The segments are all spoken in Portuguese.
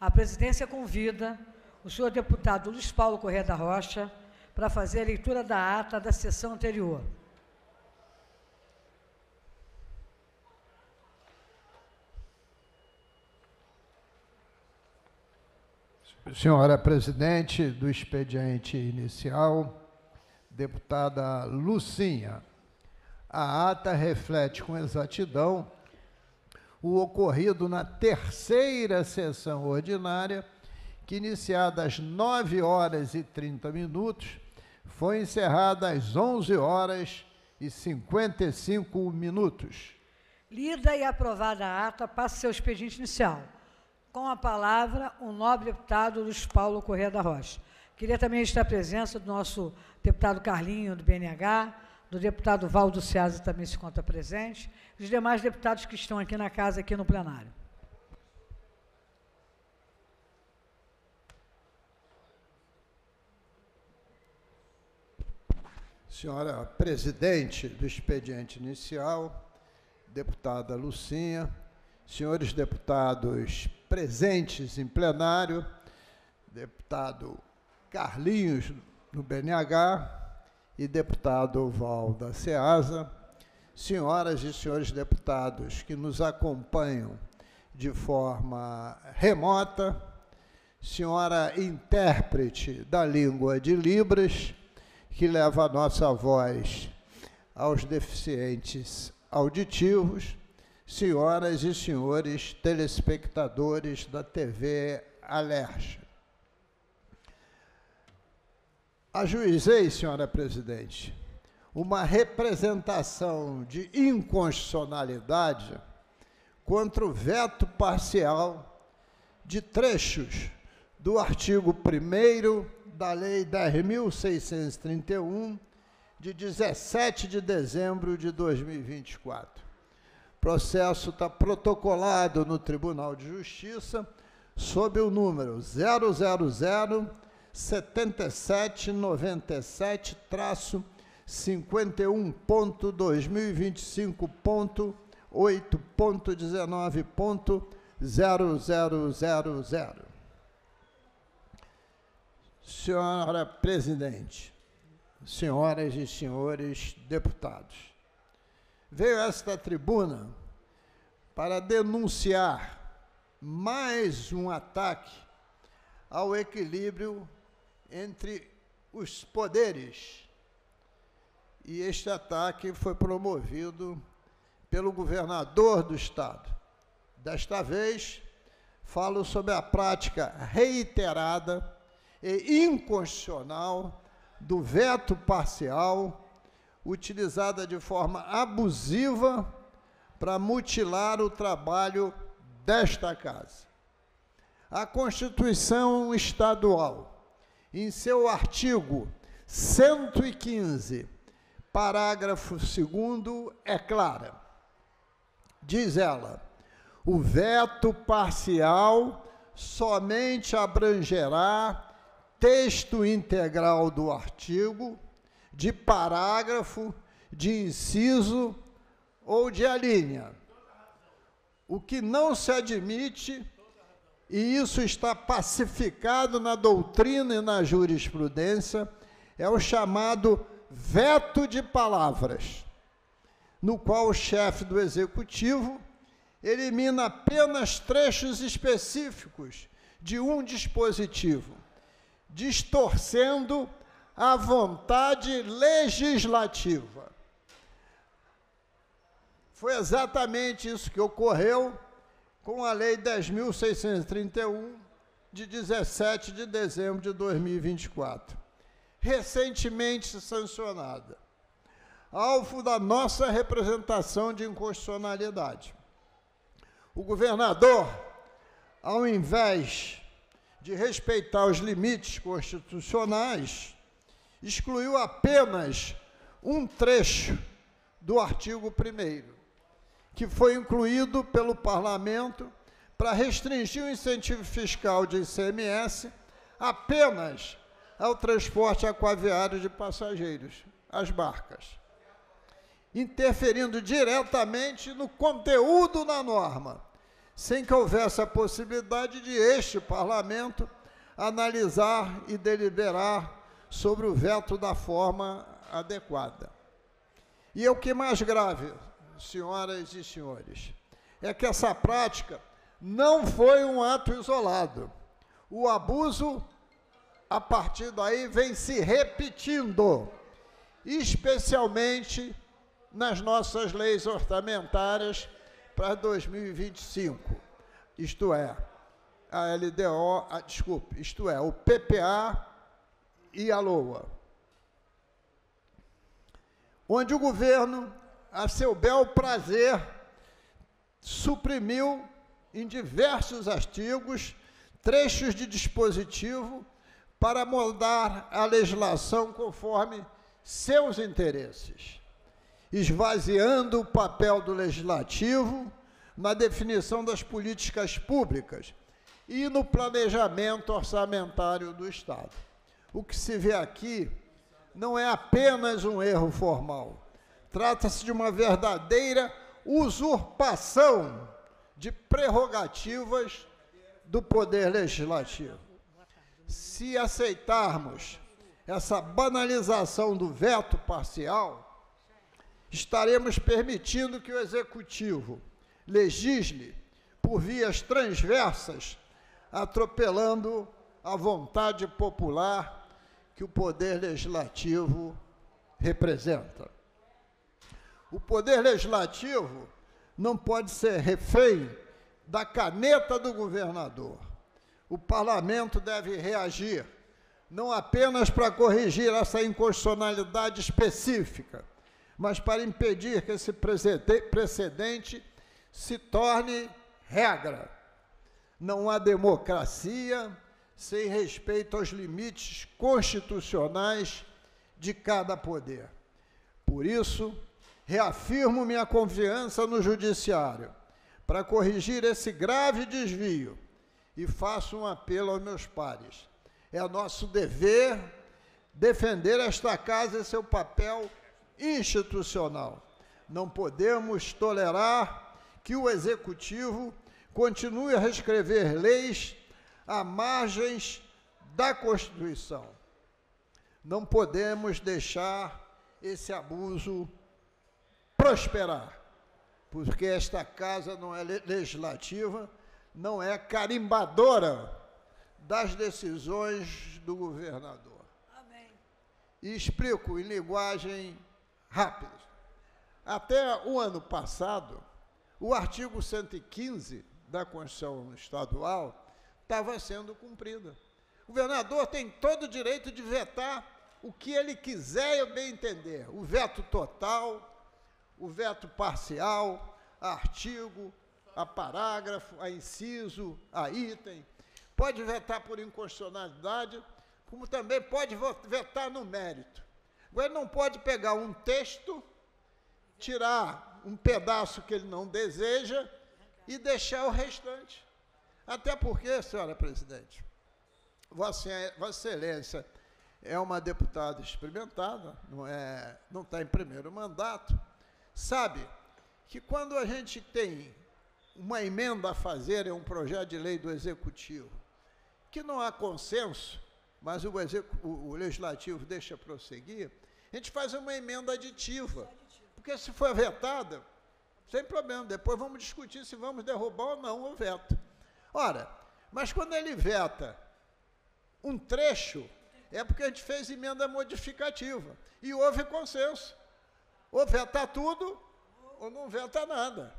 A presidência convida o senhor deputado Luiz Paulo Corrêa da Rocha para fazer a leitura da ata da sessão anterior. Senhora presidente do expediente inicial, deputada Lucinha, a ata reflete com exatidão o ocorrido na terceira sessão ordinária, que, iniciada às 9h30, foi encerrada às 11h55. Lida e aprovada a ata, passa seu expediente inicial. Com a palavra, o nobre deputado Luiz Paulo Corrêa da Rocha. Queria também registrar a presença do nosso deputado Carlinho, do BNH, do deputado Valdo Ceasa, também se encontra presente, e os demais deputados que estão aqui na casa, aqui no plenário. Senhora presidente do expediente inicial, deputada Lucinha, senhores deputados presentes em plenário, deputado Carlinhos, do BNH, e deputado Valdo Ceasa, senhoras e senhores deputados que nos acompanham de forma remota, senhora intérprete da língua de Libras, que leva a nossa voz aos deficientes auditivos, senhoras e senhores telespectadores da TV Alerj. Ajuizei, senhora presidente, uma representação de inconstitucionalidade contra o veto parcial de trechos do artigo 1º da Lei 10.631, de 17 de dezembro de 2024. O processo está protocolado no Tribunal de Justiça sob o número 0007797-97-51.2025.8.19.0000. Senhora presidente, senhoras e senhores deputados, veio a esta tribuna para denunciar mais um ataque ao equilíbrio entre os poderes. E este ataque foi promovido pelo governador do Estado. Desta vez, falo sobre a prática reiterada e inconstitucional do veto parcial, utilizada de forma abusiva para mutilar o trabalho desta casa. A Constituição Estadual, em seu artigo 115, parágrafo 2º, é clara. Diz ela: o veto parcial somente abrangerá texto integral do artigo, de parágrafo, de inciso ou de alínea. O que não se admite, e isso está pacificado na doutrina e na jurisprudência, é o chamado veto de palavras, no qual o chefe do Executivo elimina apenas trechos específicos de um dispositivo, distorcendo a vontade legislativa. Foi exatamente isso que ocorreu com a Lei 10.631, de 17 de dezembro de 2024, recentemente sancionada, alvo da nossa representação de inconstitucionalidade. O governador, ao invés de respeitar os limites constitucionais, excluiu apenas um trecho do artigo 1º, que foi incluído pelo Parlamento para restringir o incentivo fiscal de ICMS apenas ao transporte aquaviário de passageiros, as barcas, interferindo diretamente no conteúdo da norma, sem que houvesse a possibilidade de este parlamento analisar e deliberar sobre o veto da forma adequada. E o que mais grave, senhoras e senhores, é que essa prática não foi um ato isolado. O abuso, a partir daí, vem se repetindo, especialmente nas nossas leis orçamentárias para 2025, isto é, a LDO, isto é, o PPA e a LOA, onde o governo, a seu bel prazer, suprimiu em diversos artigos trechos de dispositivo para moldar a legislação conforme seus interesses, esvaziando o papel do legislativo na definição das políticas públicas e no planejamento orçamentário do Estado. O que se vê aqui não é apenas um erro formal, trata-se de uma verdadeira usurpação de prerrogativas do Poder Legislativo. Se aceitarmos essa banalização do veto parcial, estaremos permitindo que o Executivo legisle por vias transversas, atropelando a vontade popular que o Poder Legislativo representa. O Poder Legislativo não pode ser refém da caneta do governador. O Parlamento deve reagir, não apenas para corrigir essa inconstitucionalidade específica, mas para impedir que esse precedente se torne regra. Não há democracia sem respeito aos limites constitucionais de cada poder. Por isso, reafirmo minha confiança no Judiciário para corrigir esse grave desvio e faço um apelo aos meus pares. É nosso dever defender esta casa e seu papel institucional. Não podemos tolerar que o Executivo continue a reescrever leis à margens da Constituição. Não podemos deixar esse abuso prosperar, porque esta casa não é legislativa, não é carimbadora das decisões do governador. Amém. E explico em linguagem rápida. Até o ano passado, o artigo 115 da Constituição Estadual estava sendo cumprido. O governador tem todo o direito de vetar o que ele quiser e bem entender. O veto total, o veto parcial, a artigo, a parágrafo, a inciso, a item. Pode vetar por inconstitucionalidade, como também pode vetar no mérito. Agora, ele não pode pegar um texto, tirar um pedaço que ele não deseja e deixar o restante. Até porque, senhora presidente, Vossa Excelência é uma deputada experimentada, não está em primeiro mandato, sabe que quando a gente tem uma emenda a fazer em um projeto de lei do Executivo, que não há consenso, mas o Legislativo deixa prosseguir, a gente faz uma emenda aditiva, porque se for vetada, sem problema, depois vamos discutir se vamos derrubar ou não o veto. Ora, mas quando ele veta um trecho, é porque a gente fez emenda modificativa, e houve consenso. Ou veta tudo, ou não veta nada.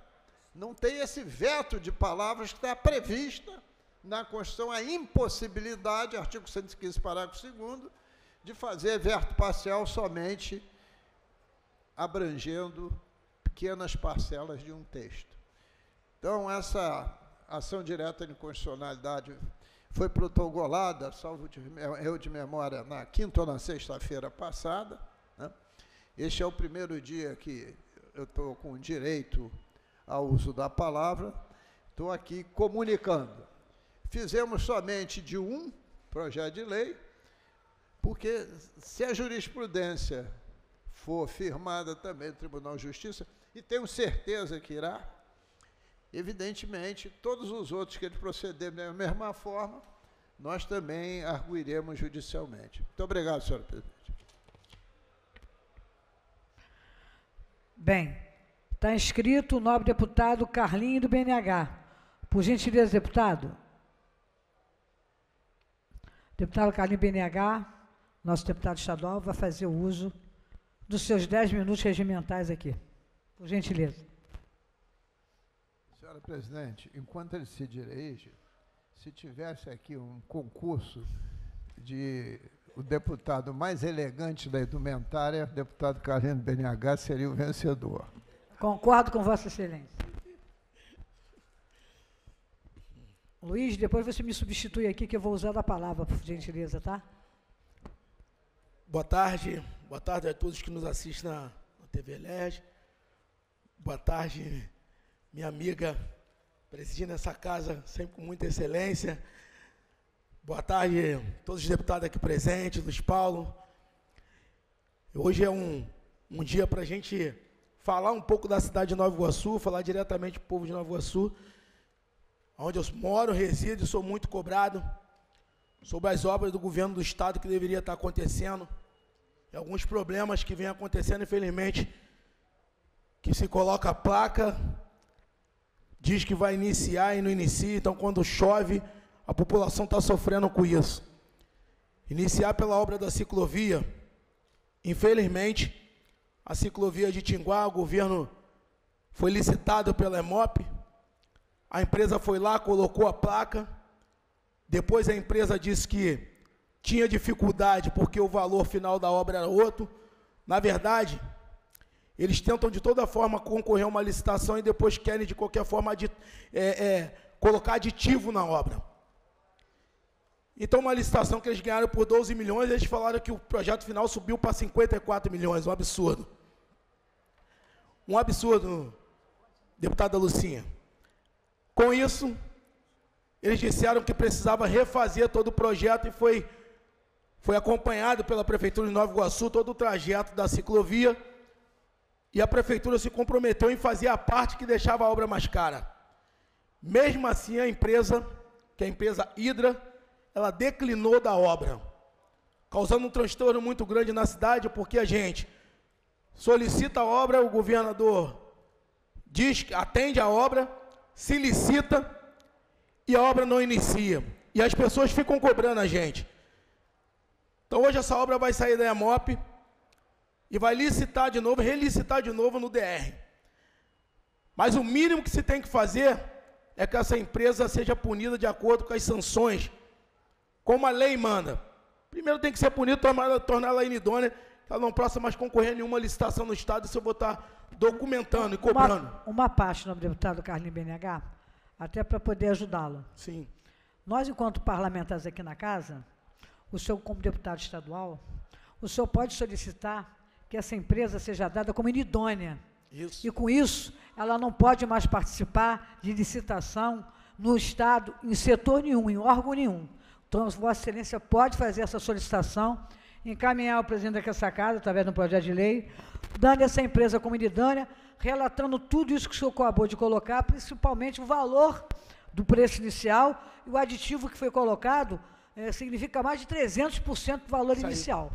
Não tem esse veto de palavras que está prevista na Constituição, a impossibilidade, artigo 115, parágrafo 2º, de fazer veto parcial somente abrangendo pequenas parcelas de um texto. Então, essa ação direta de inconstitucionalidade foi protocolada, salvo eu de memória, na quinta ou na sexta-feira passada, né? Este é o primeiro dia que eu estou com direito ao uso da palavra, estou aqui comunicando. Fizemos somente de um projeto de lei, porque se a jurisprudência for firmada também no Tribunal de Justiça, e tenho certeza que irá, evidentemente, todos os outros que ele proceder da mesma forma, nós também arguiremos judicialmente. Muito obrigado, senhora presidente. Bem, está inscrito o nobre deputado Carlinho do BNH. Por gentileza, deputado. Deputado Carlinho do BNH, nosso deputado estadual, vai fazer o uso dos seus 10 minutos regimentais aqui. Por gentileza. Senhora presidente, enquanto ele se dirige, se tivesse aqui um concurso de o deputado mais elegante da indumentária, o deputado Carlinho do BNH seria o vencedor. Concordo com Vossa Excelência. Luiz, depois você me substitui aqui, que eu vou usar a palavra, por gentileza, tá? Boa tarde a todos que nos assistem na TV LERJ. Boa tarde, minha amiga, presidindo essa casa, sempre com muita excelência. Boa tarde a todos os deputados aqui presentes, Luiz Paulo. Hoje é um dia para a gente falar um pouco da cidade de Nova Iguaçu, falar diretamente para o povo de Nova Iguaçu, onde eu moro, resido e sou muito cobrado sobre as obras do governo do estado que deveria estar acontecendo, e alguns problemas que vêm acontecendo, infelizmente, que se coloca a placa, diz que vai iniciar e não inicia, então quando chove, a população está sofrendo com isso. Iniciar pela obra da ciclovia, infelizmente, a ciclovia de Tinguá, o governo foi licitado pela EMOP, a empresa foi lá, colocou a placa, depois a empresa disse que tinha dificuldade porque o valor final da obra era outro. Na verdade, eles tentam de toda forma concorrer a uma licitação e depois querem de qualquer forma colocar aditivo na obra. Então, uma licitação que eles ganharam por 12 milhões, eles falaram que o projeto final subiu para 54 milhões, um absurdo. Um absurdo, deputada Lucinha. Com isso, eles disseram que precisava refazer todo o projeto e foi acompanhado pela Prefeitura de Nova Iguaçu todo o trajeto da ciclovia, e a Prefeitura se comprometeu em fazer a parte que deixava a obra mais cara. Mesmo assim, a empresa, que é a empresa Hidra, ela declinou da obra, causando um transtorno muito grande na cidade, porque a gente solicita a obra, o governador diz que atende a obra, se licita e a obra não inicia. E as pessoas ficam cobrando a gente. Então hoje essa obra vai sair da EMOP e vai licitar de novo, relicitar de novo no DR. Mas o mínimo que se tem que fazer é que essa empresa seja punida de acordo com as sanções, como a lei manda. Primeiro tem que ser punido, torná-la inidônea, que ela não possa mais concorrer a nenhuma licitação no estado, isso eu vou estar documentando e cobrando. Uma parte, nobre deputado Carlinho BNH, até para poder ajudá-lo. Sim. Nós, enquanto parlamentares aqui na casa, o senhor, como deputado estadual, o senhor pode solicitar que essa empresa seja dada como inidônea. Isso. E, com isso, ela não pode mais participar de licitação no estado, em setor nenhum, em órgão nenhum. Então, Vossa Excelência pode fazer essa solicitação, encaminhar ao presidente dessa casa, através de um projeto de lei, dando essa empresa como inidônea, relatando tudo isso que o senhor acabou de colocar, principalmente o valor do preço inicial, e o aditivo que foi colocado significa mais de 300% do valor inicial.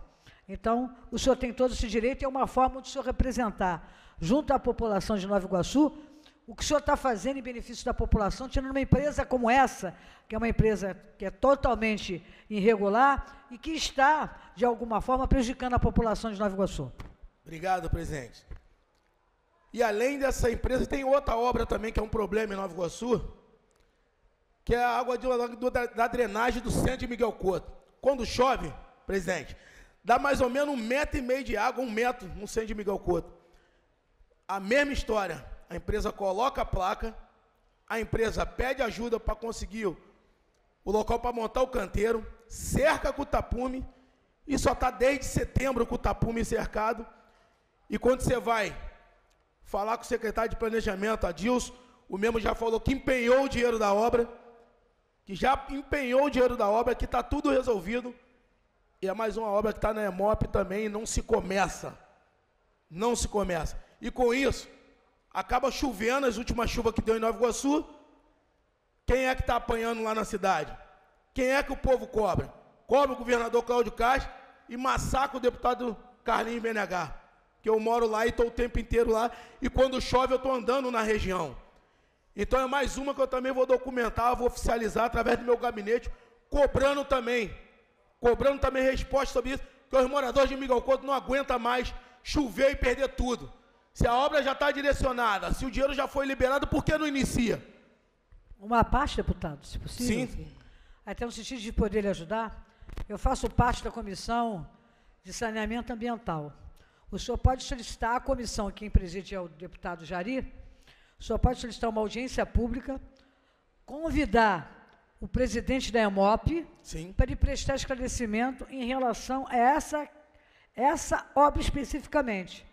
Então, o senhor tem todo esse direito, e é uma forma de o senhor representar, junto à população de Nova Iguaçu, o que o senhor está fazendo em benefício da população, tirando uma empresa como essa, que é uma empresa que é totalmente irregular e que está, de alguma forma, prejudicando a população de Nova Iguaçu. Obrigado, presidente. E além dessa empresa, tem outra obra também que é um problema em Nova Iguaçu, que é a água da drenagem do centro de Miguel Couto. Quando chove, presidente, dá mais ou menos 1,5 metro de água, 1 metro no centro de Miguel Couto. A mesma história. A empresa coloca a placa, a empresa pede ajuda para conseguir o local para montar o canteiro, cerca com o tapume, e só está desde setembro com o tapume cercado. E quando você vai falar com o secretário de planejamento, Adilson, o mesmo já falou que empenhou o dinheiro da obra, que está tudo resolvido, e é mais uma obra que está na EMOP também, e não se começa. Não se começa. E com isso, acaba chovendo, as últimas chuvas que deu em Nova Iguaçu, quem é que está apanhando lá na cidade? Quem é que o povo cobra? Cobra o governador Cláudio Castro e massacra o deputado Carlinhos BNH, que eu moro lá e estou o tempo inteiro lá, e quando chove eu estou andando na região. Então é mais uma que eu também vou documentar, vou oficializar através do meu gabinete, cobrando também resposta sobre isso, que os moradores de Miguel Couto não aguentam mais chover e perder tudo. Se a obra já está direcionada, se o dinheiro já foi liberado, por que não inicia? Uma parte, deputado, se possível. Sim. Até no sentido de poder lhe ajudar, eu faço parte da Comissão de Saneamento Ambiental. O senhor pode solicitar à comissão, quem preside é o deputado Jari, o senhor pode solicitar uma audiência pública, convidar o presidente da EMOP para ele prestar esclarecimento em relação a essa obra especificamente,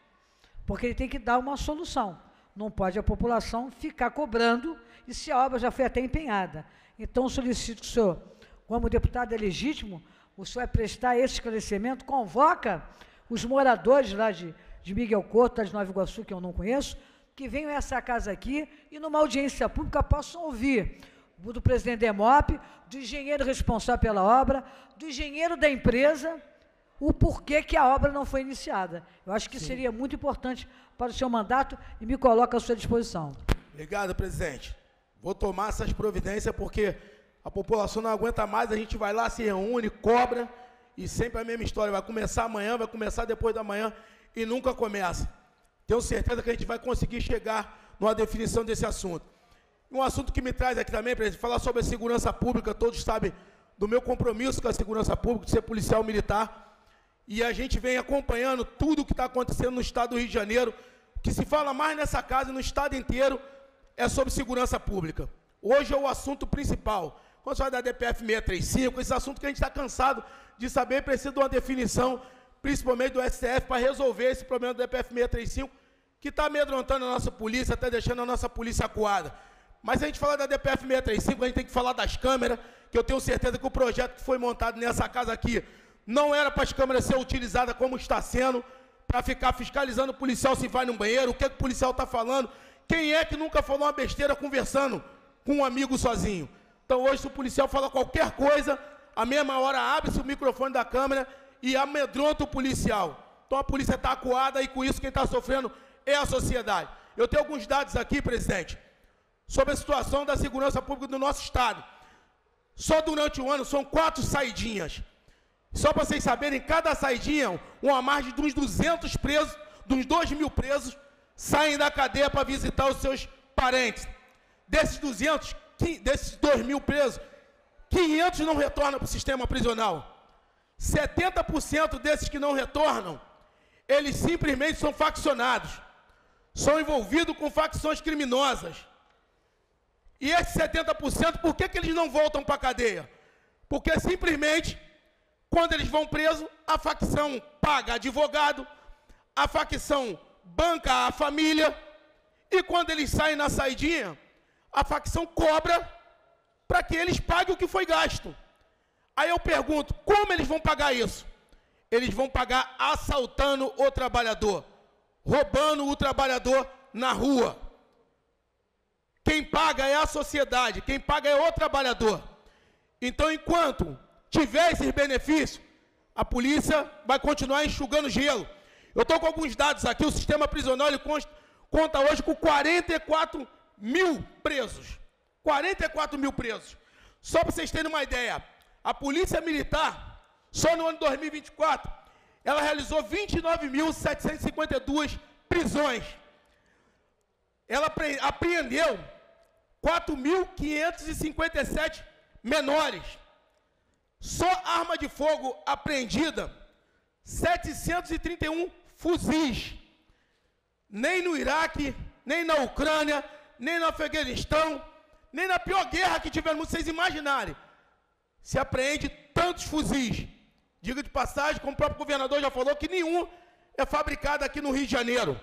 porque ele tem que dar uma solução. Não pode a população ficar cobrando, e se a obra já foi até empenhada. Então, solicito que o senhor, como deputado é legítimo, o senhor vai prestar esse esclarecimento, convoca os moradores lá de Miguel Couto, de Nova Iguaçu, que eu não conheço, que venham a essa casa aqui e, numa audiência pública, possam ouvir do presidente da EMOP, do engenheiro responsável pela obra, do engenheiro da empresa, o porquê que a obra não foi iniciada. Eu acho que seria muito importante para o seu mandato e me coloco à sua disposição. Obrigado, presidente. Vou tomar essas providências porque a população não aguenta mais, a gente vai lá, se reúne, cobra, e sempre a mesma história, vai começar amanhã, vai começar depois da manhã, e nunca começa. Tenho certeza que a gente vai conseguir chegar numa definição desse assunto. Um assunto que me traz aqui também, presidente, falar sobre a segurança pública, todos sabem do meu compromisso com a segurança pública, de ser policial militar, e a gente vem acompanhando tudo o que está acontecendo no estado do Rio de Janeiro. O que se fala mais nessa casa e no estado inteiro é sobre segurança pública. Hoje é o assunto principal. Quando se fala da DPF 635, esse assunto que a gente está cansado de saber, precisa de uma definição, principalmente do STF, para resolver esse problema do DPF 635, que está amedrontando a nossa polícia, está deixando a nossa polícia acuada. Mas se a gente falar da DPF 635, a gente tem que falar das câmeras, que eu tenho certeza que o projeto que foi montado nessa casa aqui não era para as câmeras ser utilizadas como está sendo, para ficar fiscalizando o policial se vai no banheiro, o que o policial está falando. Quem é que nunca falou uma besteira conversando com um amigo sozinho? Então hoje, se o policial fala qualquer coisa, a mesma hora abre-se o microfone da câmera e amedronta o policial. Então a polícia está acuada e com isso quem está sofrendo é a sociedade. Eu tenho alguns dados aqui, presidente, sobre a situação da segurança pública do nosso estado. Só durante o ano são 4 saidinhas. Só para vocês saberem, cada saidinha, uma margem de uns 200 presos, de uns 2.000 presos, saem da cadeia para visitar os seus parentes. Desses 2.000 presos, 500 não retornam para o sistema prisional. 70% desses que não retornam, eles simplesmente são faccionados. São envolvidos com facções criminosas. E esses 70%, por que eles não voltam para a cadeia? Porque simplesmente, quando eles vão presos, a facção paga advogado, a facção banca a família, e quando eles saem na saidinha, a facção cobra para que eles paguem o que foi gasto. Aí eu pergunto, como eles vão pagar isso? Eles vão pagar assaltando o trabalhador, roubando o trabalhador na rua. Quem paga é a sociedade, quem paga é o trabalhador. Então, enquanto tiver esses benefícios, a polícia vai continuar enxugando gelo. Eu estou com alguns dados aqui, o sistema prisional ele conta hoje com 44 mil presos. 44 mil presos. Só para vocês terem uma ideia, a Polícia Militar, só no ano de 2024, ela realizou 29.752 prisões. Ela apreendeu 4.557 menores. Só arma de fogo apreendida, 731 fuzis. Nem no Iraque, nem na Ucrânia, nem no Afeganistão, nem na pior guerra que tivermos, vocês imaginarem, se apreende tantos fuzis. Diga de passagem, como o próprio governador já falou, que nenhum é fabricado aqui no Rio de Janeiro.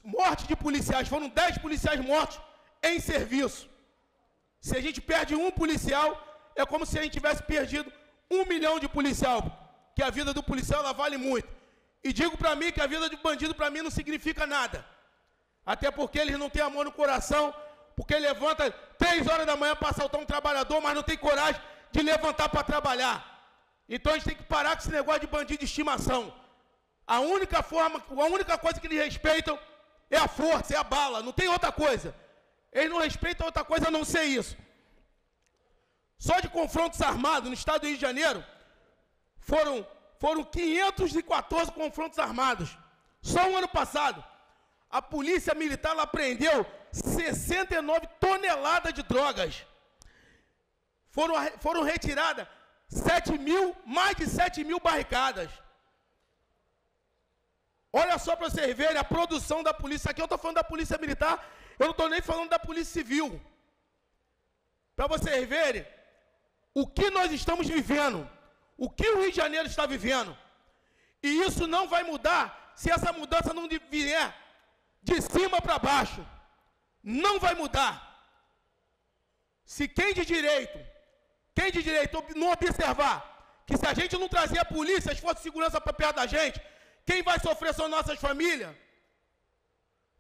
Morte de policiais, foram 10 policiais mortos em serviço. Se a gente perde um policial, é como se a gente tivesse perdido 1 milhão de policial, que a vida do policial ela vale muito. E digo para mim que a vida de bandido para mim não significa nada. Até porque eles não têm amor no coração, porque levanta 3 horas da manhã para assaltar um trabalhador, mas não tem coragem de levantar para trabalhar. Então a gente tem que parar com esse negócio de bandido de estimação. A única coisa que eles respeitam é a força, é a bala, não tem outra coisa. Eles não respeitam outra coisa a não ser isso. Só de confrontos armados no estado do Rio de Janeiro, foram 514 confrontos armados. Só o ano passado, a polícia militar apreendeu 69 toneladas de drogas. Foram retiradas mais de 7 mil barricadas. Olha só para vocês verem a produção da polícia. Aqui eu estou falando da polícia militar, eu não estou nem falando da polícia civil. Para vocês verem o que nós estamos vivendo, o que o Rio de Janeiro está vivendo. E isso não vai mudar se essa mudança não vier de cima para baixo. Não vai mudar. Se quem de direito não observar que se a gente não trazer a polícia, as forças de segurança para perto da gente, quem vai sofrer são nossas famílias.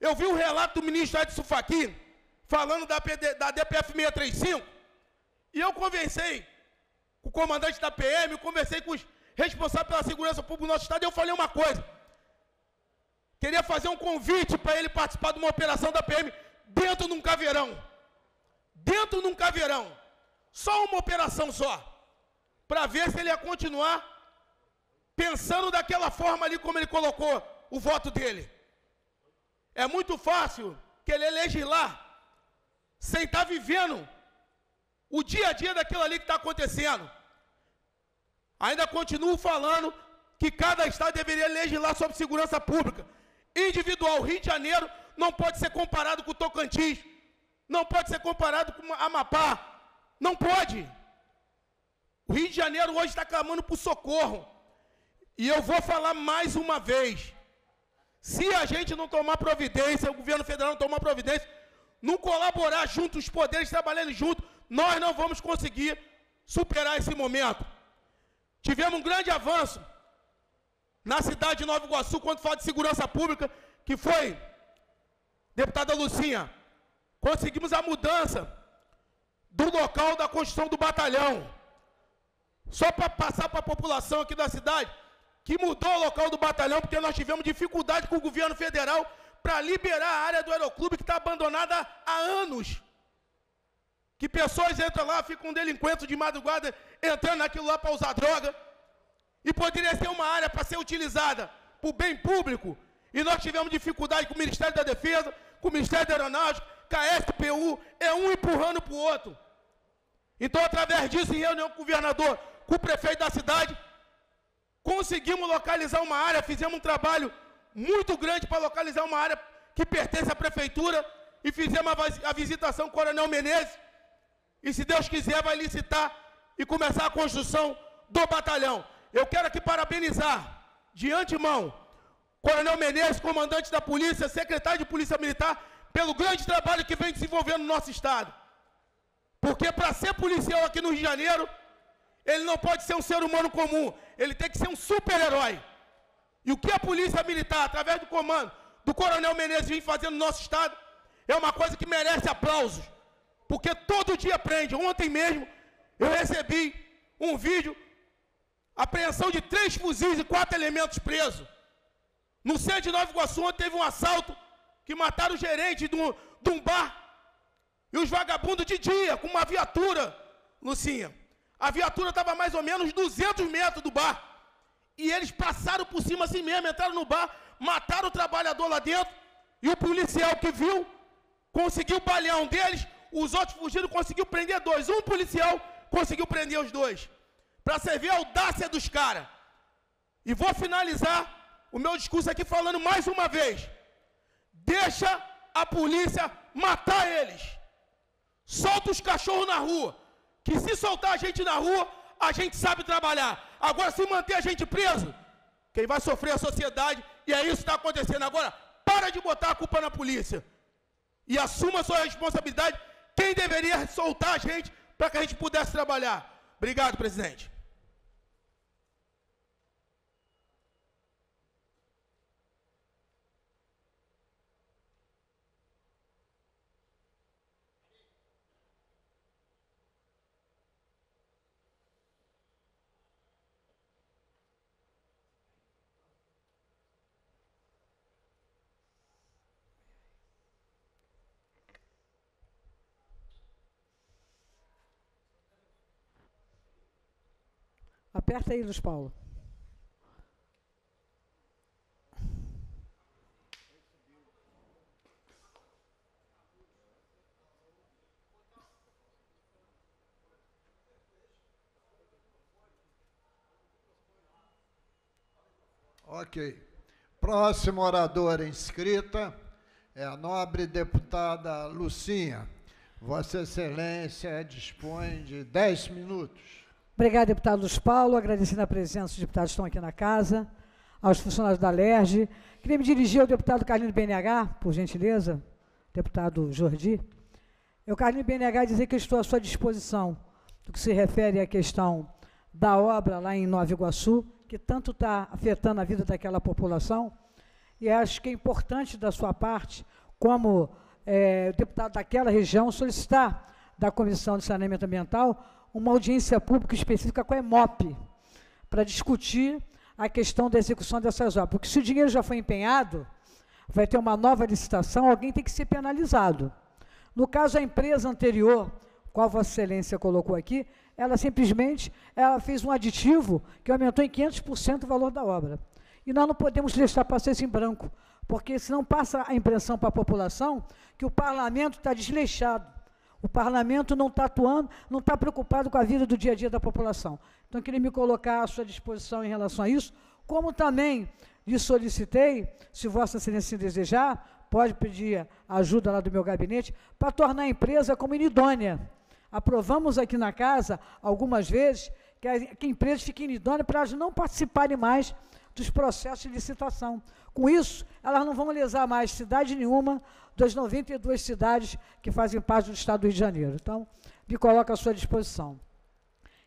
Eu vi um relato do ministro Edson Fachin, falando da DPF 635, e eu conversei com o comandante da PM, conversei com os responsáveis pela segurança pública do nosso estado, e eu falei uma coisa. Queria fazer um convite para ele participar de uma operação da PM dentro de um caveirão. Dentro de um caveirão. Só uma operação só. Para ver se ele ia continuar pensando daquela forma ali como ele colocou o voto dele. É muito fácil querer legislar sem estar vivendo o dia a dia daquilo ali que está acontecendo. Ainda continuo falando que cada estado deveria legislar sobre segurança pública individual. O Rio de Janeiro não pode ser comparado com o Tocantins, não pode ser comparado com Amapá, não pode. O Rio de Janeiro hoje está clamando por socorro. E eu vou falar mais uma vez, se a gente não tomar providência, o governo federal não tomar providência, não colaborar junto, os poderes trabalhando junto, nós não vamos conseguir superar esse momento. Tivemos um grande avanço na cidade de Nova Iguaçu, quando fala de segurança pública, que foi, deputada Lucinha, conseguimos a mudança do local da construção do batalhão. Só para passar para a população aqui da cidade, que mudou o local do batalhão, porque nós tivemos dificuldade com o governo federal para liberar a área do aeroclube, que está abandonada há anos. Que pessoas entram lá, ficam delinquentes de madrugada, entrando naquilo lá para usar droga. E poderia ser uma área para ser utilizada para o bem público. E nós tivemos dificuldade com o Ministério da Defesa, com o Ministério da Aeronáutica, com a SPU, é um empurrando para o outro. Então, através disso, em reunião com o governador, com o prefeito da cidade, conseguimos localizar uma área, fizemos um trabalho muito grande para localizar uma área que pertence à prefeitura e fizemos a visitação com o Coronel Menezes. E, se Deus quiser, vai licitar e começar a construção do batalhão. Eu quero aqui parabenizar, de antemão, Coronel Menezes, comandante da polícia, secretário de Polícia Militar, pelo grande trabalho que vem desenvolvendo no nosso estado. Porque para ser policial aqui no Rio de Janeiro, ele não pode ser um ser humano comum, ele tem que ser um super-herói. E o que a Polícia Militar, através do comando do Coronel Menezes, vem fazendo no nosso estado, é uma coisa que merece aplausos. Porque todo dia prende. Ontem mesmo, eu recebi um vídeo, apreensão de 3 fuzis e 4 elementos presos. No centro de Nova Iguaçu, ontem teve um assalto que mataram o gerente de um bar. E os vagabundos de dia, com uma viatura, Lucinha. A viatura estava mais ou menos 200 metros do bar. E eles passaram por cima assim mesmo, entraram no bar, mataram o trabalhador lá dentro. E o policial que viu, conseguiu balear um deles, os outros fugiram, conseguiu prender 2. Um policial conseguiu prender os 2. Para você ver a audácia dos caras. E vou finalizar o meu discurso aqui falando mais uma vez. Deixa a polícia matar eles. Solta os cachorros na rua. Que se soltar a gente na rua, a gente sabe trabalhar. Agora, se manter a gente preso, quem vai sofrer é a sociedade. E é isso que está acontecendo. Agora, para de botar a culpa na polícia. E assuma a sua responsabilidade. Quem deveria soltar a gente para que a gente pudesse trabalhar. Obrigado, presidente. Aperta aí, Luiz Paulo. Ok. Próxima oradora inscrita é a nobre deputada Lucinha. Vossa Excelência dispõe de 10 minutos. Obrigada, deputado Luiz Paulo. Agradecendo a presença dos deputados que estão aqui na casa, aos funcionários da LERJ. Queria me dirigir ao deputado Carlinho do BNH, por gentileza, deputado Jordi. Eu, Carlinho do BNH, dizer que eu estou à sua disposição no que se refere à questão da obra lá em Nova Iguaçu, que tanto está afetando a vida daquela população, e acho que é importante da sua parte, como deputado daquela região, solicitar da Comissão de Saneamento Ambiental uma audiência pública específica com a EMOP, para discutir a questão da execução dessas obras. Porque se o dinheiro já foi empenhado, vai ter uma nova licitação, alguém tem que ser penalizado. No caso, a empresa anterior, qual Vossa Excelência colocou aqui, ela simplesmente fez um aditivo que aumentou em 500% o valor da obra. E nós não podemos deixar passar isso em branco, porque senão passa a impressão para a população que o parlamento está desleixado. O parlamento não está atuando, não está preocupado com a vida do dia a dia da população. Então, eu queria me colocar à sua disposição em relação a isso, como também lhe solicitei, se Vossa Excelência desejar, pode pedir ajuda lá do meu gabinete, para tornar a empresa como inidônea. Aprovamos aqui na casa, algumas vezes, que a empresa fique inidônea para elas não participarem mais dos processos de licitação. Com isso, elas não vão lesar mais cidade nenhuma das 92 cidades que fazem parte do Estado do Rio de Janeiro. Então, me coloco à sua disposição.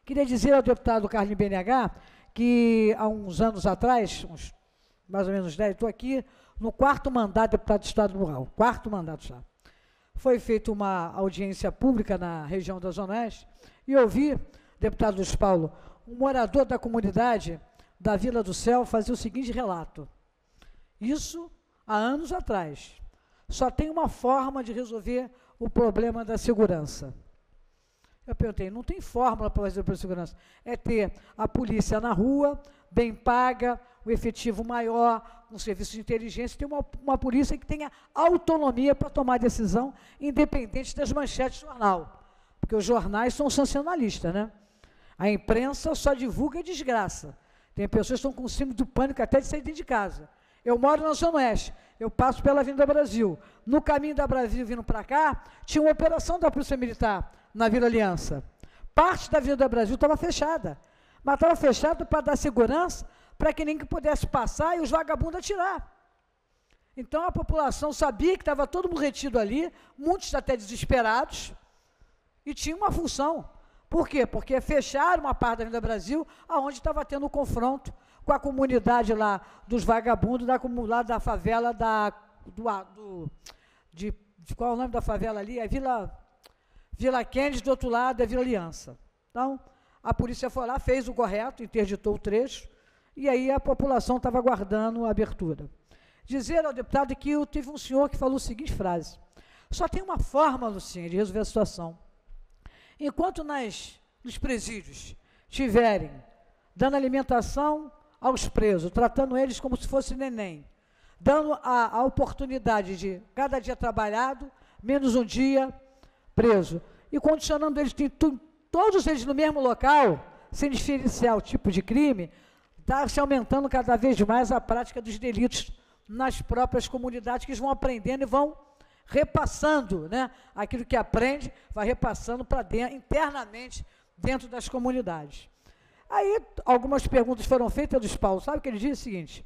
Queria dizer ao deputado Carlinho BNH que, há uns anos atrás, mais ou menos 10, estou aqui no 4º mandato de deputado estadual, 4º mandato já. Foi feita uma audiência pública na região da Zona Oeste e ouvi, deputado Luiz Paulo, um morador da comunidade da Vila do Céu fazer o seguinte relato. Isso há anos atrás. Só tem uma forma de resolver o problema da segurança. Eu perguntei, não tem fórmula para resolver o problema da segurança. É ter a polícia na rua, bem paga, o efetivo maior, um serviço de inteligência, ter uma polícia que tenha autonomia para tomar decisão, independente das manchetes do jornal. Porque os jornais são sensacionalistas, né? A imprensa só divulga desgraça. Tem pessoas que estão com síndrome do pânico até de sair dentro de casa. Eu moro na Zona Oeste, eu passo pela Avenida Brasil. No caminho da Brasil, vindo para cá, tinha uma operação da Polícia Militar na Vila Aliança. Parte da Avenida Brasil estava fechada, mas estava fechada para dar segurança para que ninguém pudesse passar e os vagabundos atirar. Então, a população sabia que estava todo mundo retido ali, muitos até desesperados, e tinha uma função. Por quê? Porque fecharam uma parte da Avenida Brasil, onde estava tendo um confronto com a comunidade lá dos vagabundos, lá da favela qual é o nome da favela ali? É Vila Kennedy, do outro lado é Vila Aliança. Então, a polícia foi lá, fez o correto, interditou o trecho, e aí a população estava aguardando a abertura. Dizer ao deputado que teve um senhor que falou a seguinte frase: só tem uma forma, Lucinha, de resolver a situação. Enquanto nos presídios tiverem dando alimentação aos presos, tratando eles como se fosse neném, dando a oportunidade de cada dia trabalhado, menos um dia preso, e condicionando eles, todos eles no mesmo local, sem diferenciar o tipo de crime, está se aumentando cada vez mais a prática dos delitos nas próprias comunidades, que eles vão aprendendo e vão repassando, né? Aquilo que aprende, vai repassando para dentro, internamente, dentro das comunidades. Aí, algumas perguntas foram feitas dos Paulo. Sabe o que ele diz? O seguinte: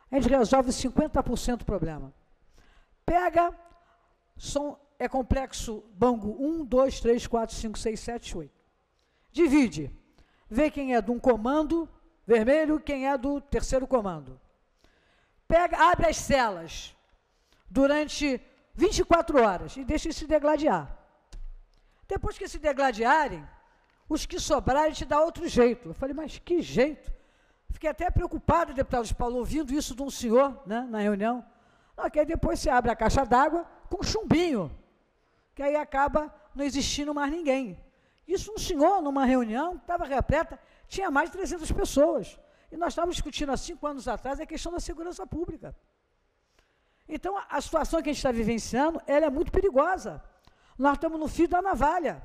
a gente resolve 50% do problema. Pega, é complexo Bangu 1, 2, 3, 4, 5, 6, 7, 8. Divide. Vê quem é de um comando vermelho, quem é do terceiro comando. Pega, abre as celas durante 24 horas e deixa se degladiar. Depois que se degladiarem, os que sobrarem te dá outro jeito. Eu falei, mas que jeito? Fiquei até preocupado, deputado Paulo, ouvindo isso de um senhor, né, na reunião. Não, que aí depois você abre a caixa d'água com chumbinho, que aí acaba não existindo mais ninguém. Isso um senhor, numa reunião, estava repleta, tinha mais de 300 pessoas. E nós estávamos discutindo há 5 anos atrás a questão da segurança pública. Então, a situação que a gente está vivenciando, ela é muito perigosa. Nós estamos no fio da navalha.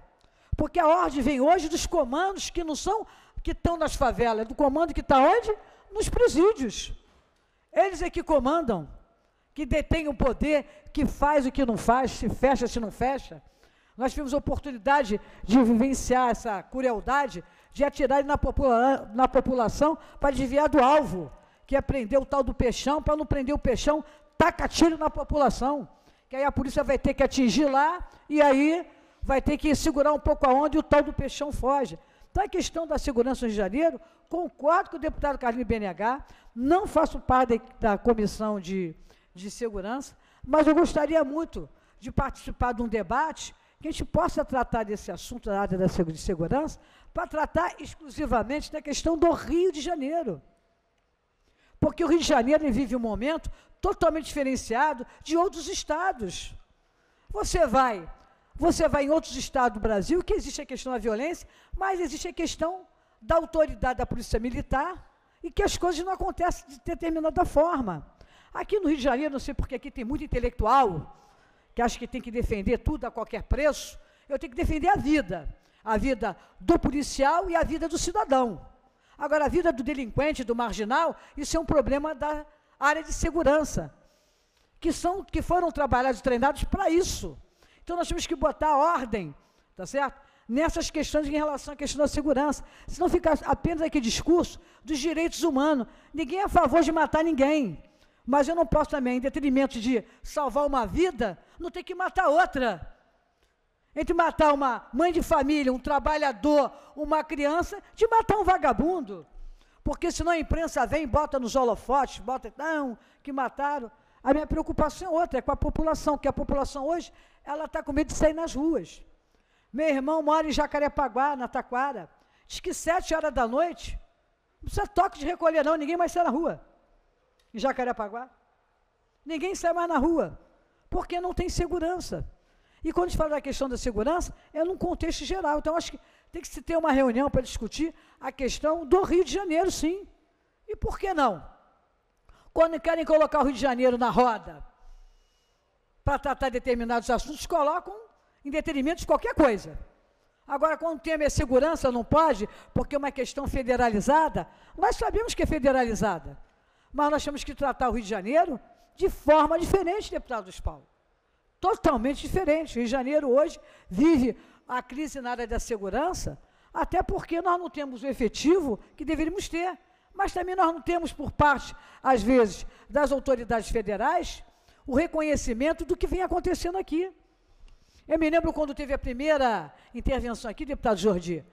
Porque a ordem vem hoje dos comandos que não são, que estão nas favelas, do comando que está onde? Nos presídios. Eles é que comandam, que detêm o poder, que faz o que não faz, se fecha, se não fecha. Nós tivemos a oportunidade de vivenciar essa crueldade, de atirar na população para desviar do alvo, que é prender o tal do peixão, para não prender o peixão, taca tiro na população, que aí a polícia vai ter que atingir lá, e aí vai ter que segurar um pouco aonde o tal do peixão foge. Então, a questão da segurança no Rio de Janeiro, concordo com o deputado Carlinhos BNH, não faço parte da comissão de segurança, mas eu gostaria muito de participar de um debate que a gente possa tratar desse assunto da área de segurança, para tratar exclusivamente da questão do Rio de Janeiro. Porque o Rio de Janeiro vive um momento totalmente diferenciado de outros estados. Você vai em outros estados do Brasil, que existe a questão da violência, mas existe a questão da autoridade da polícia militar, e que as coisas não acontecem de determinada forma. Aqui no Rio de Janeiro, não sei porque aqui tem muito intelectual, que acha que tem que defender tudo a qualquer preço, eu tenho que defender a vida do policial e a vida do cidadão. Agora, a vida do delinquente, do marginal, isso é um problema da área de segurança, que foram trabalhados e treinados para isso. Então, nós temos que botar ordem, tá certo? Nessas questões em relação à questão da segurança. Senão fica apenas aquele discurso dos direitos humanos. Ninguém é a favor de matar ninguém. Mas eu não posso também, em detrimento de salvar uma vida, não ter que matar outra. Entre matar uma mãe de família, um trabalhador, uma criança, de matar um vagabundo. Porque senão a imprensa vem e bota nos holofotes, não, que mataram. A minha preocupação é outra, é com a população, que a população hoje, ela está com medo de sair nas ruas. Meu irmão mora em Jacarepaguá, na Taquara, diz que 7 horas da noite, não precisa toque de recolher não, ninguém mais sai na rua. Em Jacarepaguá, ninguém sai mais na rua, porque não tem segurança. E quando a gente fala da questão da segurança, é num contexto geral. Então, acho que tem que se ter uma reunião para discutir a questão do Rio de Janeiro, sim. E por que não? Quando querem colocar o Rio de Janeiro na roda para tratar determinados assuntos, colocam em detrimento de qualquer coisa. Agora, quando o tema é segurança, não pode, porque é uma questão federalizada, nós sabemos que é federalizada. Mas nós temos que tratar o Rio de Janeiro de forma diferente, deputado Paulo. Totalmente diferente. O Rio de Janeiro hoje vive a crise na área da segurança, até porque nós não temos o efetivo que deveríamos ter. Mas também nós não temos, por parte, às vezes, das autoridades federais, o reconhecimento do que vem acontecendo aqui. Eu me lembro quando teve a primeira intervenção aqui, deputado Jordi,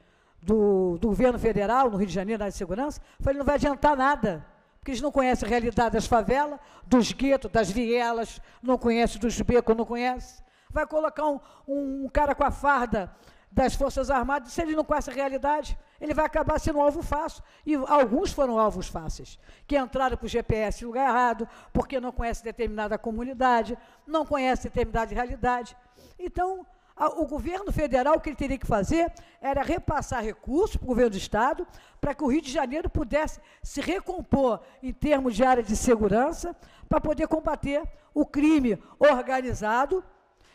do governo federal, no Rio de Janeiro, na área de segurança, falei, não vai adiantar nada. Porque eles não conhecem a realidade das favelas, dos guetos, das vielas, não conhecem dos becos, não conhecem. Vai colocar um cara com a farda das Forças Armadas, se ele não conhece a realidade, ele vai acabar sendo um alvo fácil. E alguns foram alvos fáceis, que entraram com o GPS no lugar errado, porque não conhecem determinada comunidade, não conhecem determinada realidade. Então, o governo federal, o que ele teria que fazer era repassar recursos para o governo do Estado, para que o Rio de Janeiro pudesse se recompor em termos de área de segurança, para poder combater o crime organizado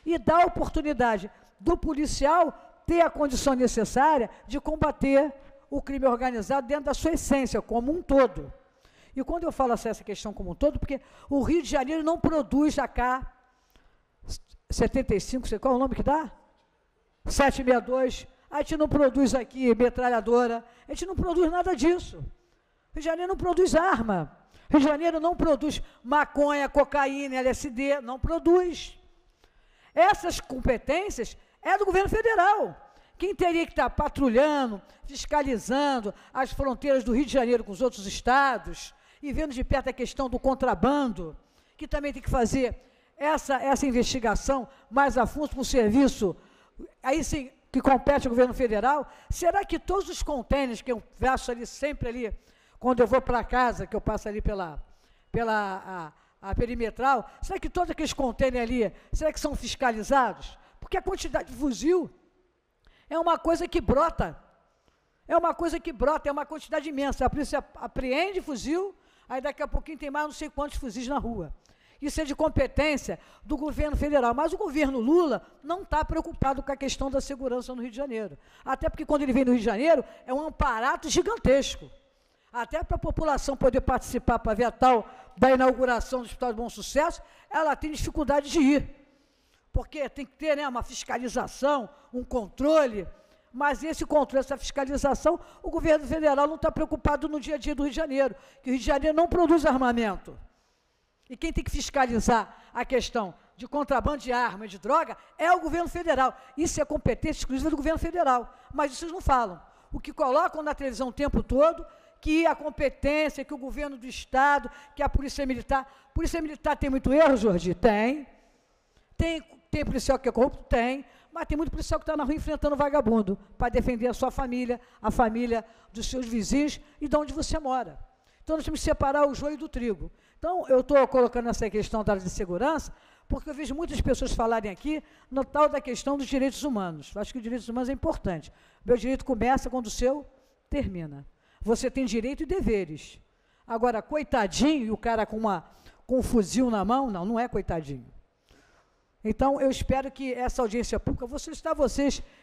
e dar a oportunidade do policial ter a condição necessária de combater o crime organizado dentro da sua essência, como um todo. E quando eu falo essa questão como um todo, porque o Rio de Janeiro não produz AK-75, sei qual é o nome que dá? 762, a gente não produz aqui metralhadora, a gente não produz nada disso. Rio de Janeiro não produz arma, Rio de Janeiro não produz maconha, cocaína, LSD, não produz. Essas competências é do governo federal. Quem teria que estar patrulhando, fiscalizando as fronteiras do Rio de Janeiro com os outros estados, e vendo de perto a questão do contrabando, que também tem que fazer essa investigação mais a fundo para o serviço, aí sim, que compete ao governo federal. Será que todos os contêineres que eu vejo ali, sempre ali, quando eu vou para casa, que eu passo ali pela perimetral, será que todos aqueles contêineres ali, será que são fiscalizados? Porque a quantidade de fuzil é uma coisa que brota. É uma coisa que brota, é uma quantidade imensa. A polícia apreende fuzil, aí daqui a pouquinho tem mais não sei quantos fuzis na rua. Isso é de competência do governo federal. Mas o governo Lula não está preocupado com a questão da segurança no Rio de Janeiro. Até porque quando ele vem no Rio de Janeiro, é um aparato gigantesco. Até para a população poder participar para ver a tal da inauguração do Hospital de Bom Sucesso, ela tem dificuldade de ir. Porque tem que ter, né, uma fiscalização, um controle. Mas esse controle, essa fiscalização, o governo federal não está preocupado no dia a dia do Rio de Janeiro, que o Rio de Janeiro não produz armamento. E quem tem que fiscalizar a questão de contrabando de arma e de droga é o governo federal. Isso é competência exclusiva do governo federal. Mas isso eles não falam. O que colocam na televisão o tempo todo, que a competência, que o governo do Estado, que a Polícia Militar... Polícia Militar tem muito erro, Jordi? Tem. Tem policial que é corrupto? Tem. Mas tem muito policial que está na rua enfrentando vagabundo para defender a sua família, a família dos seus vizinhos e de onde você mora. Então, nós temos que separar o joio do trigo. Então, eu estou colocando essa questão da área de segurança, porque eu vejo muitas pessoas falarem aqui no tal da questão dos direitos humanos. Eu acho que os direitos humanos é importante. Meu direito começa quando o seu termina. Você tem direito e deveres. Agora, coitadinho, e o cara com um fuzil na mão, não é coitadinho. Então, eu espero que essa audiência pública, vocês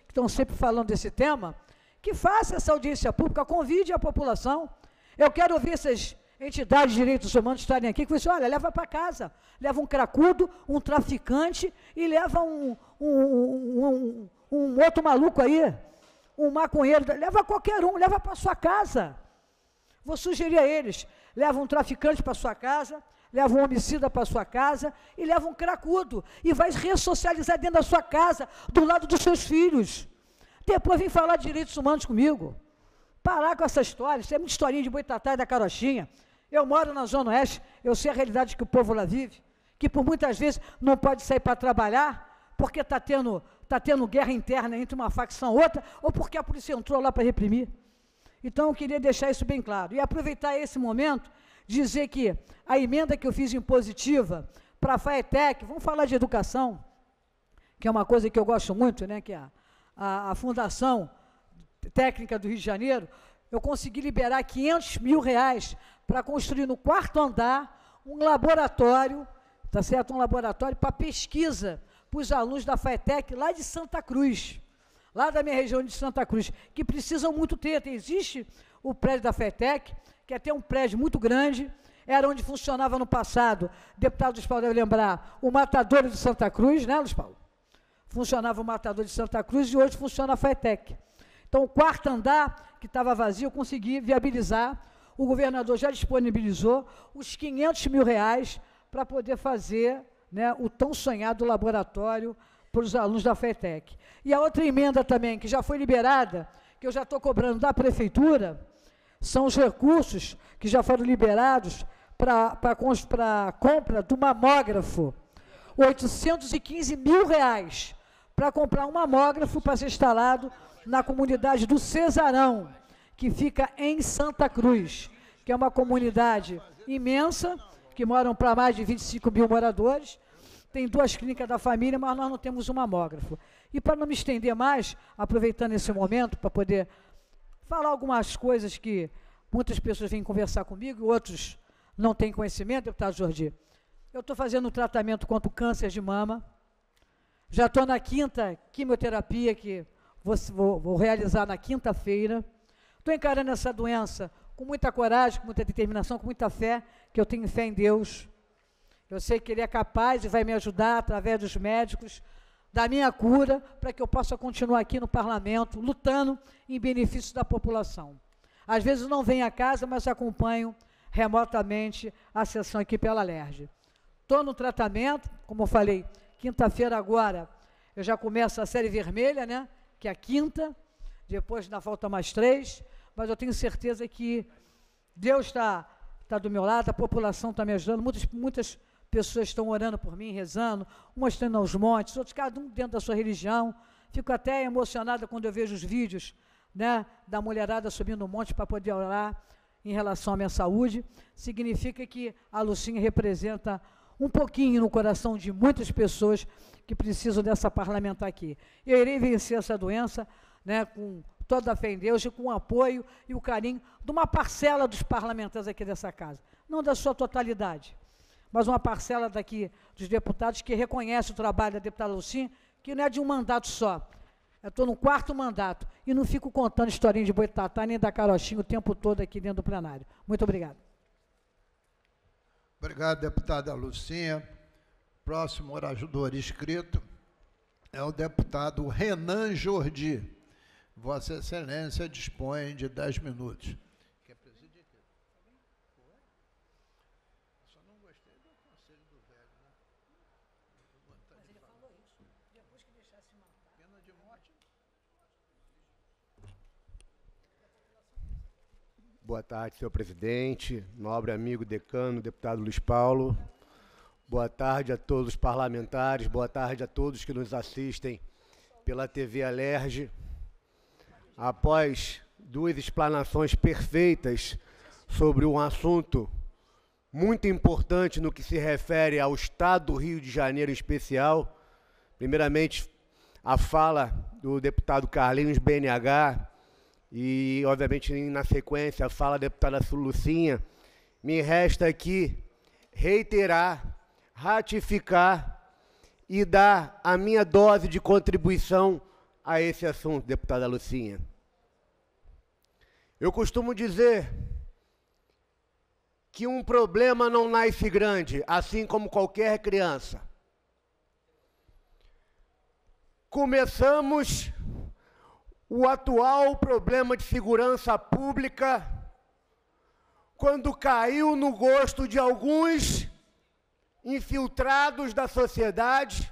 que estão sempre falando desse tema, que faça essa audiência pública, convide a população. Eu quero ouvir essas entidades de direitos humanos estarem aqui, que você, olha, leva para casa, leva um cracudo, um traficante e leva um outro maluco aí, um maconheiro, leva qualquer um, leva para sua casa. Vou sugerir a eles, leva um traficante para sua casa, leva um homicida para sua casa e leva um cracudo e vai ressocializar dentro da sua casa, do lado dos seus filhos. Depois vem falar de direitos humanos comigo. Parar com essa história, isso é muita historinha de Boitatá e da Carochinha. Eu moro na Zona Oeste, eu sei a realidade que o povo lá vive, que por muitas vezes não pode sair para trabalhar, porque está tendo guerra interna entre uma facção e outra, ou porque a polícia entrou lá para reprimir. Então, eu queria deixar isso bem claro. E aproveitar esse momento, dizer que a emenda que eu fiz impositiva para a FAETEC, vamos falar de educação, que é uma coisa que eu gosto muito, né, que é a Fundação Técnica do Rio de Janeiro, eu consegui liberar R$500 mil para construir no 4º andar um laboratório, tá certo? Um laboratório para pesquisa para os alunos da FAETEC lá de Santa Cruz, lá da minha região de Santa Cruz, que precisam muito ter. Existe o prédio da FAETEC, que é até um prédio muito grande, era onde funcionava no passado, o deputado Luiz Paulo deve lembrar, o Matadouro de Santa Cruz, né, Luiz Paulo? Funcionava o Matadouro de Santa Cruz e hoje funciona a FAETEC. Então, o 4º andar, que estava vazio, eu consegui viabilizar. O governador já disponibilizou os R$500 mil para poder fazer, né, o tão sonhado laboratório para os alunos da FAETEC. E a outra emenda também, que já foi liberada, que eu já estou cobrando da prefeitura, são os recursos que já foram liberados para a compra do mamógrafo. R$815 mil para comprar um mamógrafo para ser instalado na comunidade do Cesarão, que fica em Santa Cruz, que é uma comunidade imensa, que moram para mais de 25 mil moradores, tem 2 clínicas da família, mas nós não temos um mamógrafo. E para não me estender mais, aproveitando esse momento, para poder falar algumas coisas que muitas pessoas vêm conversar comigo, e outros não têm conhecimento, deputado Jordi. Eu estou fazendo um tratamento contra o câncer de mama, já estou na 5ª quimioterapia, que vou realizar na quinta-feira. Estou encarando essa doença com muita coragem, com muita determinação, com muita fé, que eu tenho fé em Deus. Eu sei que Ele é capaz e vai me ajudar, através dos médicos, da minha cura, para que eu possa continuar aqui no parlamento, lutando em benefício da população. Às vezes não venho a casa, mas acompanho remotamente a sessão aqui pela Alerj. Estou no tratamento, como eu falei, quinta-feira agora, eu já começo a série vermelha, né? Que é a 5ª, depois ainda falta mais 3, mas eu tenho certeza que Deus está do meu lado, a população está me ajudando, muitas pessoas estão orando por mim, rezando, umas estão indo aos montes, outros, cada um dentro da sua religião. Fico até emocionada quando eu vejo os vídeos, né, da mulherada subindo o monte para poder orar em relação à minha saúde. Significa que a Lucinha representa um pouquinho no coração de muitas pessoas que precisam dessa parlamentar aqui. Eu irei vencer essa doença, né, com toda a fé em Deus e com o apoio e o carinho de uma parcela dos parlamentares aqui dessa casa. Não da sua totalidade, mas uma parcela daqui dos deputados que reconhece o trabalho da deputada Lucinha, que não é de um mandato só. Eu estou no 4º mandato e não fico contando historinha de boitatá nem da carochinha o tempo todo aqui dentro do plenário. Muito obrigado. Obrigado, deputada Lucinha. Próximo orador inscrito é o deputado Renan Jordi. Vossa Excelência dispõe de 10 minutos. Quer presidir aqui? Só não gostei do conselho do velho, né? Mas ele falou isso. Depois que deixasse matar. Pena de morte. Boa tarde, senhor presidente, nobre amigo decano, deputado Luiz Paulo. Boa tarde a todos os parlamentares, boa tarde a todos que nos assistem pela TV Alerj. Após 2 explanações perfeitas sobre um assunto muito importante no que se refere ao Estado do Rio de Janeiro em especial, primeiramente a fala do deputado Carlinhos BNH e, obviamente, na sequência, a fala da deputada Lucinha, me resta aqui reiterar, ratificar e dar a minha dose de contribuição a esse assunto, deputada Lucinha. Eu costumo dizer que um problema não nasce grande, assim como qualquer criança. Começamos o atual problema de segurança pública quando caiu no gosto de alguns infiltrados da sociedade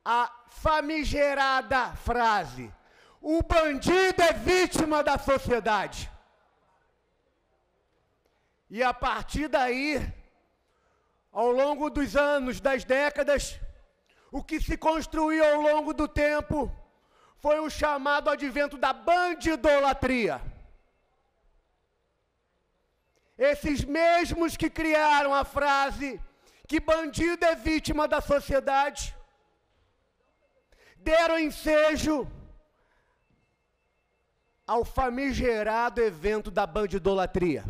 a famigerada frase: o bandido é vítima da sociedade. E a partir daí, ao longo dos anos, das décadas, o que se construiu ao longo do tempo foi o chamado advento da bandidolatria. Esses mesmos que criaram a frase que bandido é vítima da sociedade, deram ensejo ao famigerado evento da bandidolatria.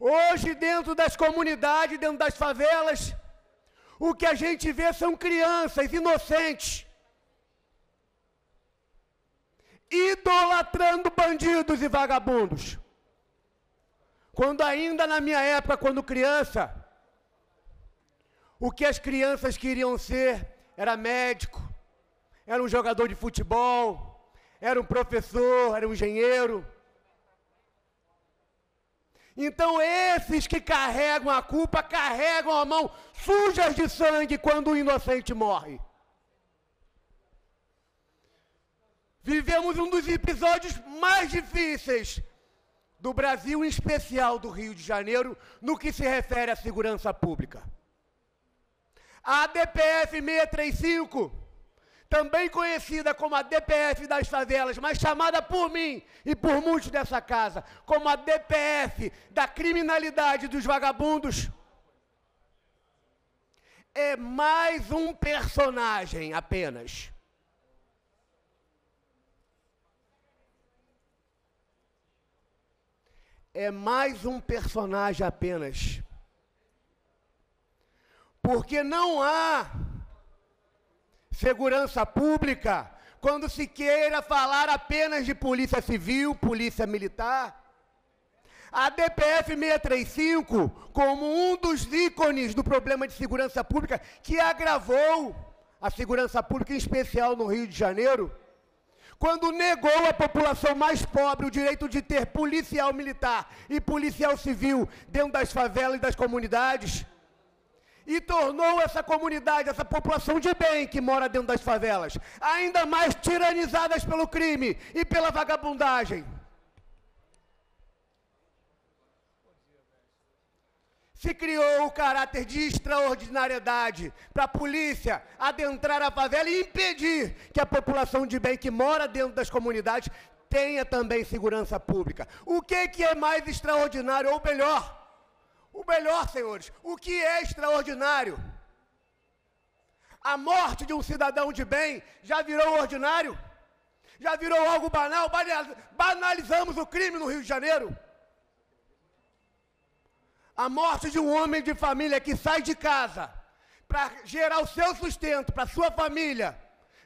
Hoje, dentro das comunidades, dentro das favelas, o que a gente vê são crianças inocentes, idolatrando bandidos e vagabundos. Quando ainda na minha época, quando criança, o que as crianças queriam ser era médico, era um jogador de futebol, era um professor, era um engenheiro. Então esses que carregam a culpa, carregam a mão sujas de sangue quando o inocente morre. Vivemos um dos episódios mais difíceis do Brasil, em especial do Rio de Janeiro, no que se refere à segurança pública. A DPF 635, também conhecida como a DPF das favelas, mas chamada por mim e por muitos dessa casa como a DPF da criminalidade dos vagabundos, é mais um personagem apenas. É mais um personagem apenas. Porque não há segurança pública quando se queira falar apenas de polícia civil, polícia militar. A DPF 635, como um dos ícones do problema de segurança pública, que agravou a segurança pública, em especial no Rio de Janeiro, quando negou à população mais pobre o direito de ter policial militar e policial civil dentro das favelas e das comunidades, e tornou essa comunidade, essa população de bem que mora dentro das favelas, ainda mais tiranizadas pelo crime e pela vagabundagem. Se criou o caráter de extraordinariedade para a polícia adentrar a favela e impedir que a população de bem que mora dentro das comunidades tenha também segurança pública. O que é mais extraordinário, ou melhor, o melhor, senhores, o que é extraordinário? A morte de um cidadão de bem já virou ordinário? Já virou algo banal? Banalizamos o crime no Rio de Janeiro? A morte de um homem de família que sai de casa para gerar o seu sustento para sua família,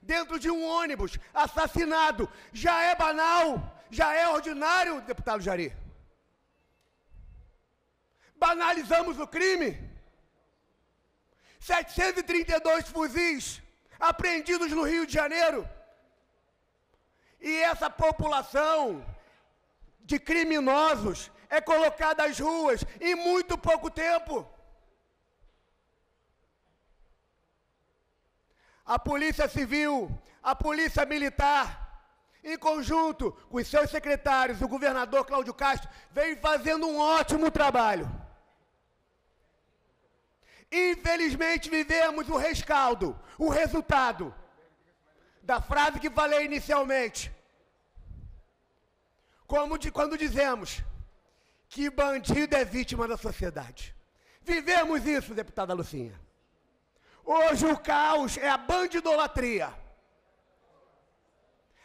dentro de um ônibus, assassinado, já é banal, já é ordinário, deputado Jari? Banalizamos o crime? 732 fuzis apreendidos no Rio de Janeiro. E essa população de criminosos é colocada às ruas em muito pouco tempo. A Polícia Civil, a Polícia Militar, em conjunto com os seus secretários, o governador Cláudio Castro, vem fazendo um ótimo trabalho. Infelizmente, vivemos o rescaldo, o resultado da frase que falei inicialmente. Quando dizemos que bandido é vítima da sociedade. Vivemos isso, deputada Lucinha. Hoje o caos é a bandidolatria.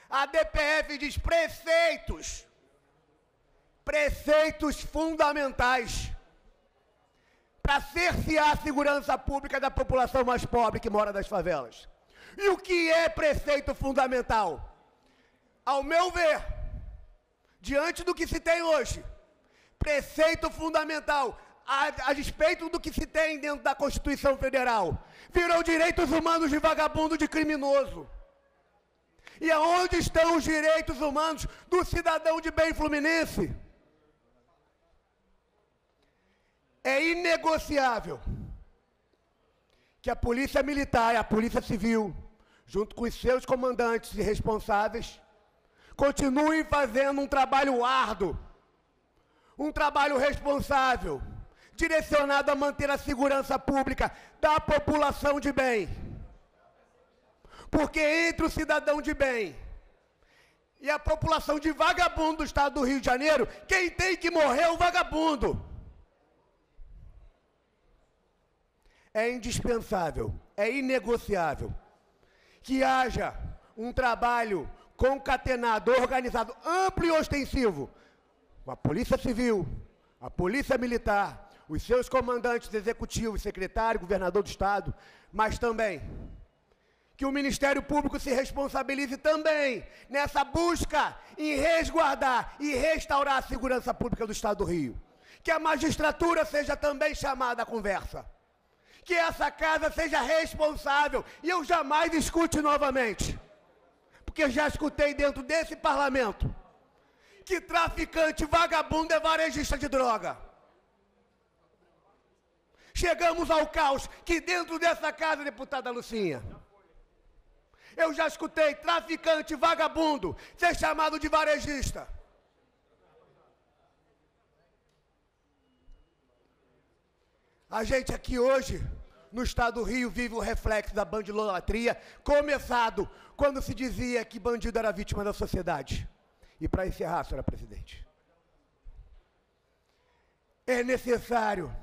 A DPF diz preceitos fundamentais para cercear a segurança pública da população mais pobre que mora nas favelas. E o que é preceito fundamental? Ao meu ver, diante do que se tem hoje, preceito fundamental, a despeito do que se tem dentro da Constituição Federal, virou direitos humanos de vagabundo, de criminoso. E aonde estão os direitos humanos do cidadão de bem fluminense? É inegociável que a Polícia Militar e a Polícia Civil, junto com os seus comandantes e responsáveis, continuem fazendo um trabalho árduo, um trabalho responsável, direcionado a manter a segurança pública da população de bem. Porque entre o cidadão de bem e a população de vagabundo do estado do Rio de Janeiro, quem tem que morrer é o vagabundo. É indispensável, é inegociável que haja um trabalho concatenado, organizado, amplo e ostensivo, com a Polícia Civil, a Polícia Militar, os seus comandantes executivos, secretário, governador do Estado, mas também que o Ministério Público se responsabilize também nessa busca em resguardar e restaurar a segurança pública do Estado do Rio. Que a magistratura seja também chamada à conversa. Que essa casa seja responsável, e eu jamais escute novamente, porque já escutei dentro desse parlamento, que traficante vagabundo é varejista de droga. Chegamos ao caos que dentro dessa casa, deputada Lucinha, eu já escutei traficante vagabundo ser chamado de varejista. A gente aqui hoje, no estado do Rio, vive o reflexo da bandidolatria, começado quando se dizia que bandido era vítima da sociedade. E para encerrar, senhora presidente, é necessário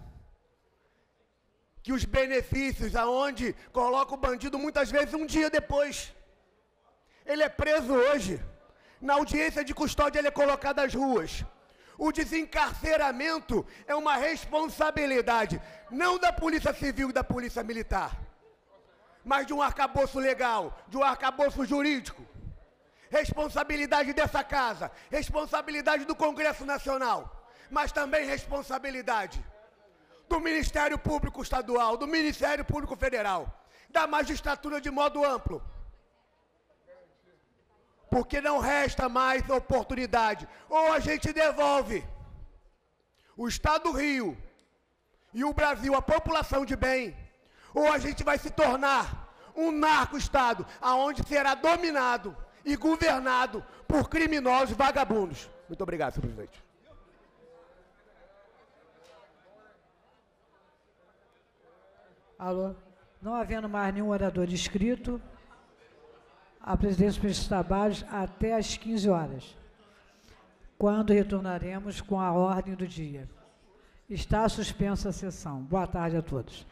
que os benefícios, aonde coloca o bandido muitas vezes um dia depois, ele é preso hoje, na audiência de custódia ele é colocado às ruas. O desencarceramento é uma responsabilidade, não da Polícia Civil e da Polícia Militar, mas de um arcabouço legal, de um arcabouço jurídico. Responsabilidade dessa casa, responsabilidade do Congresso Nacional, mas também responsabilidade do Ministério Público Estadual, do Ministério Público Federal, da magistratura de modo amplo. Porque não resta mais oportunidade. Ou a gente devolve o Estado do Rio e o Brasil, a população de bem, ou a gente vai se tornar um narco-estado, aonde será dominado e governado por criminosos vagabundos. Muito obrigado, senhor presidente. Alô? Não havendo mais nenhum orador inscrito, a presidência para esses trabalhos até às 15 horas, quando retornaremos com a ordem do dia. Está suspensa a sessão. Boa tarde a todos.